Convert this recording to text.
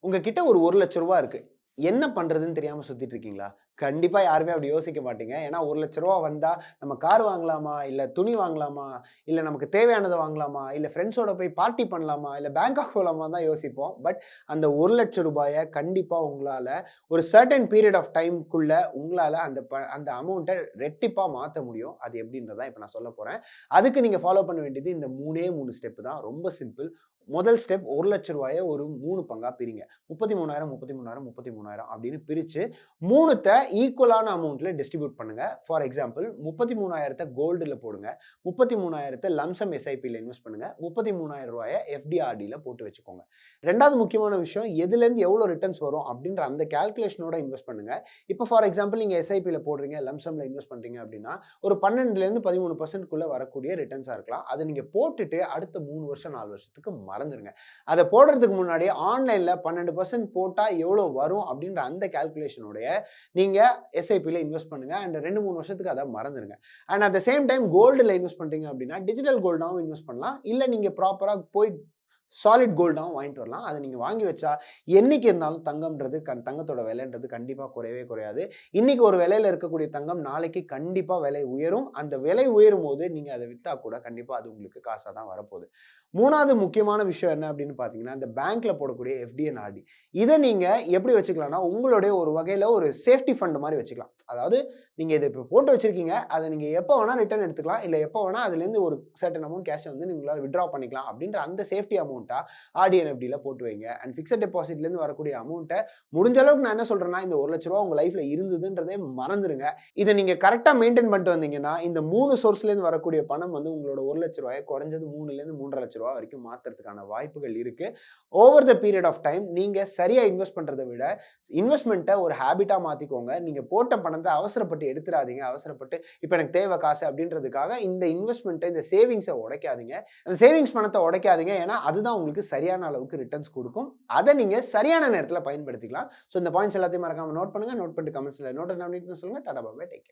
உங்ககிட்ட ஒரு ரூ. 1,00,000 இருக்கு. என்ன பண்றதுன்னு தெரியாம சுத்திட்டு இருக்கீங்களா? கண்டிப்பா யாருமே அப்படி யோசிக்க மாட்டீங்க. ஏன்னா ரூ. 1,00,000 வந்தா நம்ம கார் வாங்கலாமா? இல்ல துணி வாங்கலாமா? இல்ல நமக்கு தேவையானத வாங்கலாமா? இல்ல ஃபிரெண்ட்ஸோட போய் பார்ட்டி பண்ணலாமா? இல்ல பேங்காக் போலாமான்னு தான் யோசிப்போம். பட் அந்த ரூ. 1,00,000 கண்டிப்பா உங்களால ஒரு சர்டைன் பீரியட் ஆஃப் டைம்க்குள்ள உங்களால அந்த அமௌண்ட்ட ரெட்டிப்பா மாத்த முடியும். அது எப்படின்றத தான் இப்ப நான் சொல்லப் போறேன். அதுக்கு நீங்க ஃபாலோ பண்ண வேண்டியது இந்த 3 ஸ்டெப் தான். ரொம்ப சிம்பிள். முதல் ஸ்டெப் ரூ. 1,00,000 ஒரு 3 பங்கா பிரிங்க. 33,000, 33,000, 33,000 அப்படின்னு பிரிச்சு 3த்த ஈக்குவலான அமௌண்ட்ல டிஸ்ட்ரிபியூட் பண்ணுங்க. ஃபார் எக்ஸாம்பிள் 33,000 கோல்டுல போடுங்க. 33,000 லம்ப் சம் எஸ்ஐபில இன்வெஸ்ட் பண்ணுங்க. ரூ. 33,000 எஃப்டிஆர்டில போட்டு வச்சுக்கோங்க. 2வது முக்கியமான விஷயம் எதுலேருந்து எவ்வளோ ரிட்டர்ன்ஸ் வரும் அப்படின்ற அந்த கால்குலேஷனோட இன்வெஸ்ட் பண்ணுங்க. இப்போ ஃபார் எக்ஸாம்பிள் நீங்க எஸ்ஐபில போடுறீங்க, லம்ப் சம்ல இன்வெஸ்ட் பண்றீங்க அப்படின்னா, ஒரு 12லேருந்து 13% வரக்கூடிய ரிட்டர்ன்ஸா இருக்கலாம். அத நீங்க போட்டுட்டு அடுத்த 3 வருஷம், 4 வருஷத்துக்கு மறந்துருங்க. அத போடுறதுக்கு முன்னாடியே ஆன்லைன்ல 12% போட்டா எவ்வளோ வரும் அப்படின்ற அந்த கால்குலேஷனோடய நீங்க எஸ்ஐபில இன்வெஸ்ட் பண்ணுங்க. அண்ட் 2, 3 வருஷத்துக்கு அத மறந்துருங்க. And at the same time கோல்டுல இன்வெஸ்ட் பண்றீங்க அப்படின்னா, டிஜிட்டல் கோல்டாவும் இன்வெஸ்ட் பண்ணலாம். இல்ல நீங்க ப்ராப்பரா போய் சாலிட் கோல்டாவும் வாங்கிட்டு வரலாம். அத நீங்க வாங்கி வச்சா, என்னைக்கு இருந்தாலும் தங்கம்ன்றது தங்கத்தோட விலைன்றது கண்டிப்பா குறையவே குறையாது. இன்னைக்கு ஒரு விலையில இருக்கக்கூடிய தங்கம் நாளைக்கு கண்டிப்பா விலை உயரும். அந்த விலை உயரும்போது நீங்க அத வித்தா கூட கண்டிப்பா அது உங்களுக்கு காசா தான் வரப்போது. 3வது முக்கியமான விஷயம் என்ன அப்படின்னு பார்த்தீங்கன்னா, இந்த பேங்க்ல போடக்கூடிய எஃப்டி அண்ட் ஆர்டி. இத நீங்க எப்படி வச்சுக்கலாம்னா, உங்களுடைய ஒரு வகையில ஒரு சேஃப்டி ஃபண்ட் மாரி வச்சுக்கலாம். அதாவது நீங்க இத இப்ப போட்டு வச்சிருக்கீங்க. அத நீங்க எப்ப வேணா ரிட்டர்ன் எடுத்துக்கலாம். இல்ல எப்ப வேணா அதுலேருந்து ஒரு சர்டன் அமௌண்ட் கேஷ் வந்து நீங்களால வித்ட்ரா பண்ணிக்கலாம் அப்படின்ற அந்த சேஃப்டி அமௌண்ட்டா ஆர்டி அண்ட் எஃப்டில போட்டு வைங்க. அண்ட் பிக்ஸட் டெபாசிட்லேருந்து வரக்கூடிய அமௌண்ட்ட முடிஞ்ச அளவுக்கு நான் என்ன சொல்றேன்னா, இந்த ரூ. 1,00,000 உங்க லைஃப்ல இருந்ததுன்றதே மறந்துருங்க. இத நீங்க கரெக்ட்டா மெயின்டெயின் பண்ணிட்டு வந்தீங்கன்னா, இந்த 3 சோர்ஸ்லேருந்து வரக்கூடிய பணம் வந்து உங்களோட ரூ. 1,00,000 குறைஞ்சது 3லேருந்து 3,50,000 வரைக்கும் மாத்துறதுக்கான வாய்ப்புகள் இருக்கு. Over the period of time நீங்க சரியா இன்வெஸ்ட் பண்றத விட, இன்வெஸ்ட்மென்ட்ட ஒரு ஹேபிட்டா மாத்திக்கோங்க. நீங்க போட்ட பணத்த அவசரப்பட்டு எடுத்துறாதீங்க. அவசரப்பட்டு இப்ப எனக்கு தேவ காசு அப்படின்றதுக்காக இந்த இன்வெஸ்ட்மென்ட்ட இந்த சேவிங்ஸ உடைக்காதீங்க. அந்த சேவிங்ஸ் பணத்த உடைக்காதீங்க. ஏன்னா, அதுதான் உங்களுக்கு சரியான அளவுக்கு ரிட்டர்ன்ஸ் குடுக்கும். அத நீங்க சரியான நேரத்துல பயன்படுத்திக்கலாம். சோ இந்த பாயிண்ட்ஸ் எல்லாத்தையும் மறக்காம நோட் பண்ணுங்க. நோட் பண்ணிட்டு கமெண்ட்ஸ்ல நோட் என்ன சொல்லுங்க. Tata bye bye. Take care.